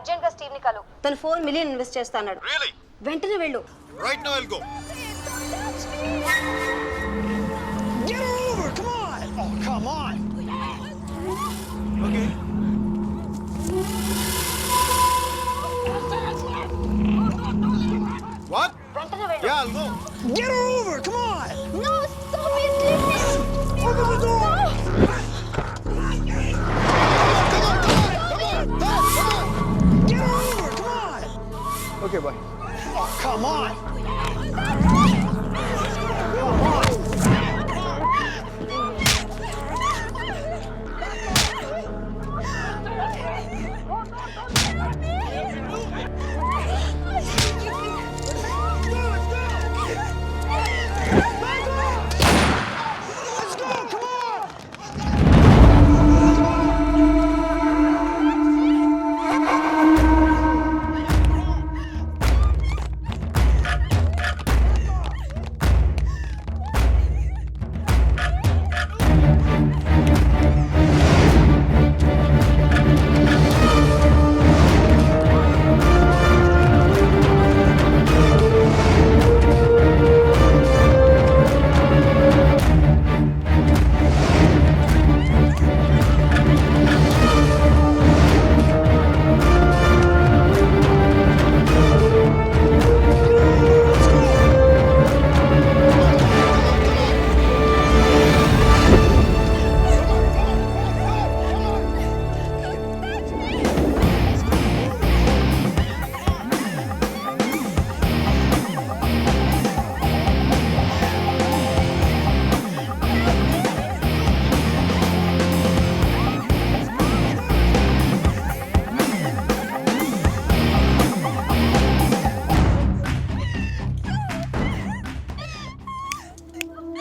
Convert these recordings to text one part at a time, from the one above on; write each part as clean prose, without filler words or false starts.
Urgent గా Steve ని కలు. తను 4 మిలియన్ ఇన్వెస్ట్ చేస్తాడు. వెంటనే వెళ్ళు. Right now I'll go. Get her over! Come on! Oh, come on! Okay. What? వెంటనే వెళ్ళు. Yeah, I'll go. Get her over! Come on! No, stop it, leave me. Open the door! Get her over! Come on! Okay, bye. Oh, come on!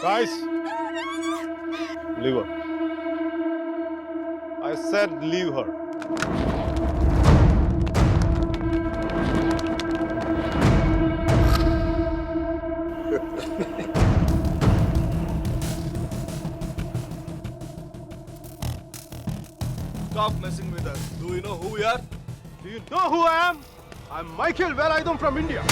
Guys, leave her. I said leave her. Stop messing with us. Do you know who we are? Do you know who I am? I'm Michael Velayudham from India.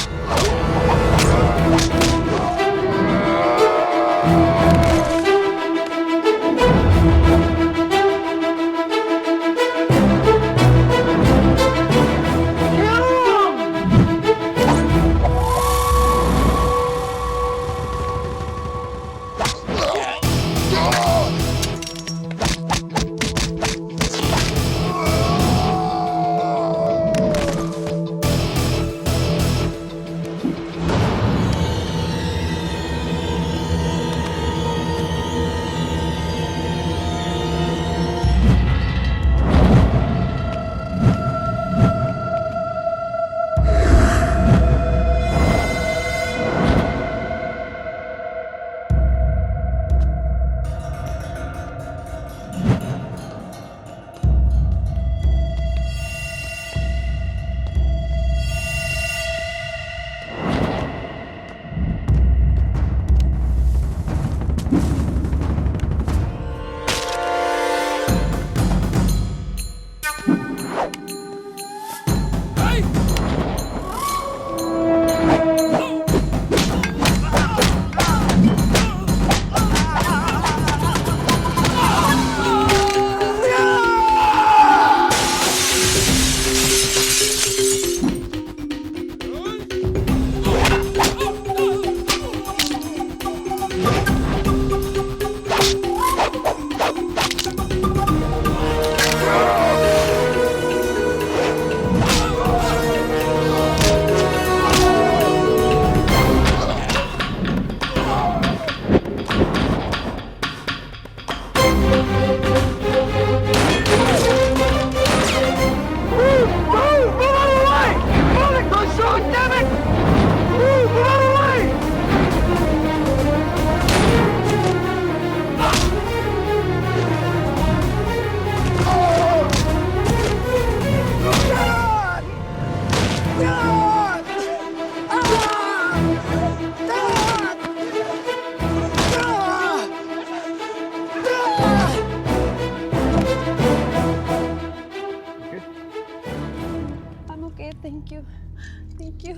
Thank you.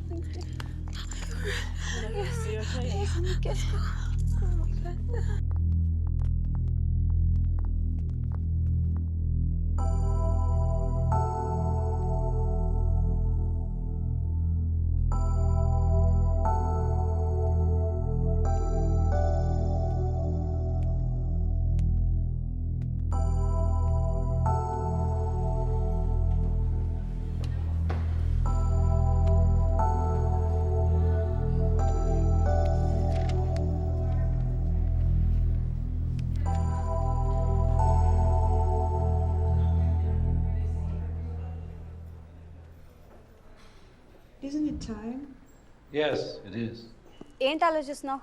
Thank you. Yes. Yes, I'm okay. Oh my God. Isn't it time? Yes, it is. ఏంటి ఆలోచిస్తున్నావు?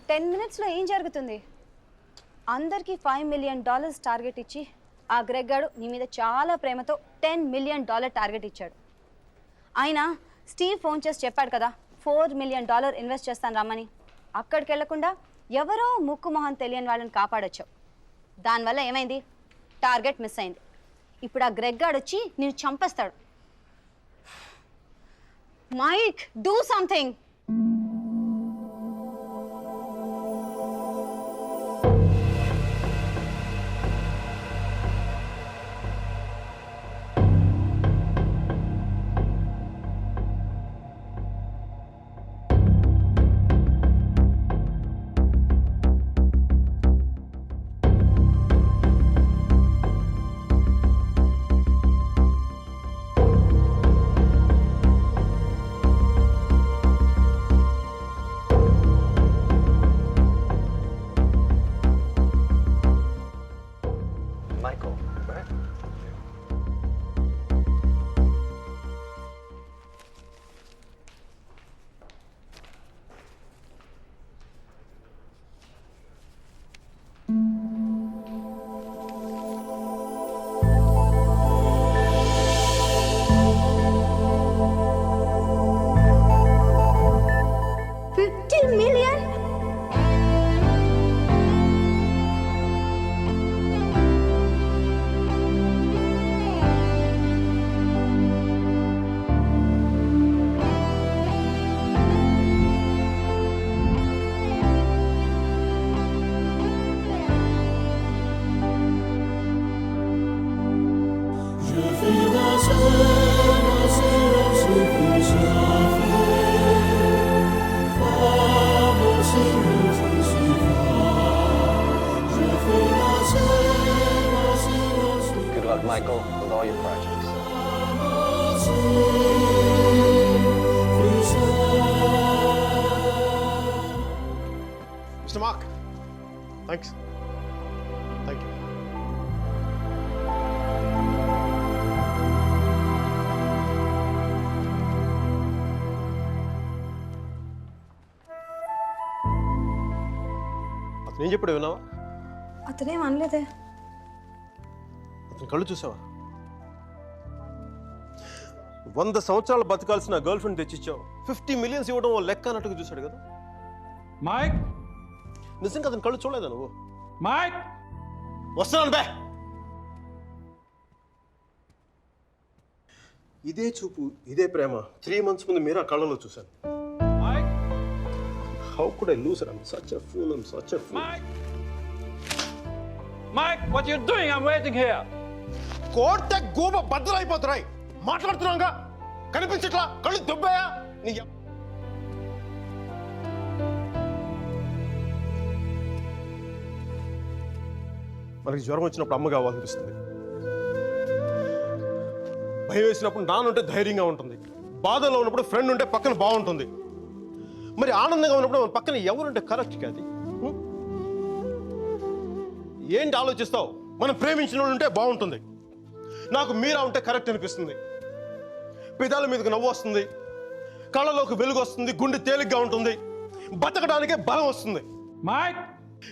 10 minutesలో ఏం జరుగుతుంది? అందరికీ $5 million target ఇచ్చి ఆ Greg గాడు నీ మీద చాలా ప్రేమతో $10 million టార్గెట్ ఇచ్చాడు. ఆయన స్టీవ్ ఫోన్ చేసి చెప్పాడు కదా $4 million ఇన్వెస్ట్ చేస్తాను రమ్మని. అక్కడికి వెళ్లకుండా ఎవరో ముక్కు మొహం తెలియని వాళ్ళని కాపాడొచ్చావు. దానివల్ల ఏమైంది? టార్గెట్ మిస్ అయింది. ఇప్పుడు ఆ గ్రెగ్ గాడు వచ్చి నిన్ను చంపేస్తాడు. Mike, do something. Michael, right? $50 million? Good luck, Michael, with all your projects. Mr. Mark, thanks. Thank you. అతను ఏం చెప్పాడు విన్నావా? అతనేం అనలేదే. అతని కళ్ళు చూసావా? 100 సంవత్సరాలు బతకాల్సిన గర్ల్ ఫ్రెండ్ తెచ్చిచ్చావు. 50 million ఇవ్వడం ఓ లెక్క అన్నట్టుగా చూశాడు కదా. Mike? నిజంగా అతని కళ్ళు చూడలేదా నువ్వు? Mike? వస్తున్నాను బే. ఇదే చూపు, ఇదే ప్రేమ 3 months ముందు మీరు ఆ కళ్ళలో చూశాను. Mike? How could I lose her? I'm such a fool. I'm such a fool. Mike? Mike, what are you doing? I'm waiting here. కోర్టే గూబ బద్దలైపోతున్నాయి. మాట్లాడుతున్నాగా కనిపించట్లా? కళ్ళు దుబ్బాయా? నీ మనకి జ్వరం వచ్చినప్పుడు అమ్మ కావాలనిపిస్తుంది. భయం వేసినప్పుడు నాన్నుంటే ధైర్యంగా ఉంటుంది. బాధలో ఉన్నప్పుడు ఫ్రెండ్ ఉంటే పక్కన బాగుంటుంది. మరి ఆనందంగా ఉన్నప్పుడు మన పక్కన ఎవరుంటే కరెక్ట్ కాదు. ఏంటి ఆలోచిస్తావు? మనం ప్రేమించిన వాళ్ళు ఉంటే బాగుంటుంది. నాకు మీరా ఉంటే కరెక్ట్ అనిపిస్తుంది. పెదాల మీదకి నవ్వు వస్తుంది, కళ్ళలోకి వెలుగు వస్తుంది, గుండె తేలిగ్గా ఉంటుంది, బతకడానికే బలం వస్తుంది. Mike?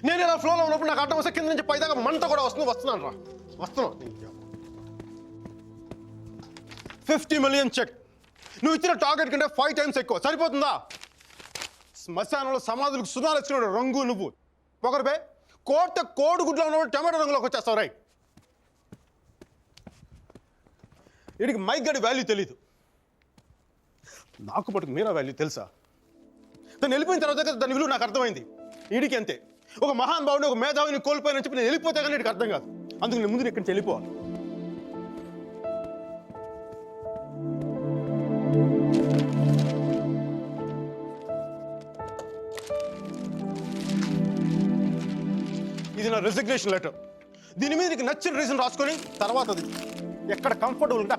నేను ఇలా ఫ్లోలో ఉన్నప్పుడు నాకు అడ్డం వస్తే కింద నుంచి పైదాకా మంట కూడా వస్తుంది. వస్తున్నాను రా, వస్తున్నాను. 50 million చెక్. నువ్వు ఇచ్చిన టార్గెట్ కంటే 5 times ఎక్కువ. సరిపోతుందా? శ్మశానంలో సమాధులకు సుధాలు వచ్చిన రంగు నువ్వు. పొగరుపే కోడిగుడ్లో ఉన్నప్పుడు టమాటో రంగులోకి వచ్చేస్తావు. రై వీడికి మైక్ గడి వాల్యూ తెలీదు. నాకు పట్టుకు మీరా వాల్యూ తెలుసా? తను వెళ్ళిపోయిన తర్వాత కదా దాని విలువ నాకు అర్థమైంది. వీడికి అంతే. ఒక మహానుభావుని, ఒక మేధావిని కోల్పోయినని చెప్పి నేను వెళ్ళిపోతే కానీ వీడికి అర్థం కాదు. అందుకు నేను ముందు ఇక్కడి నుంచి వెళ్ళిపోవాలి. ఇది నా రెసిగ్నేషన్ లెటర్. దీని మీద నీకు నచ్చిన రీజన్ రాసుకొని తర్వాత అది ఎక్కడ కంఫర్టబుల్ ఉంటే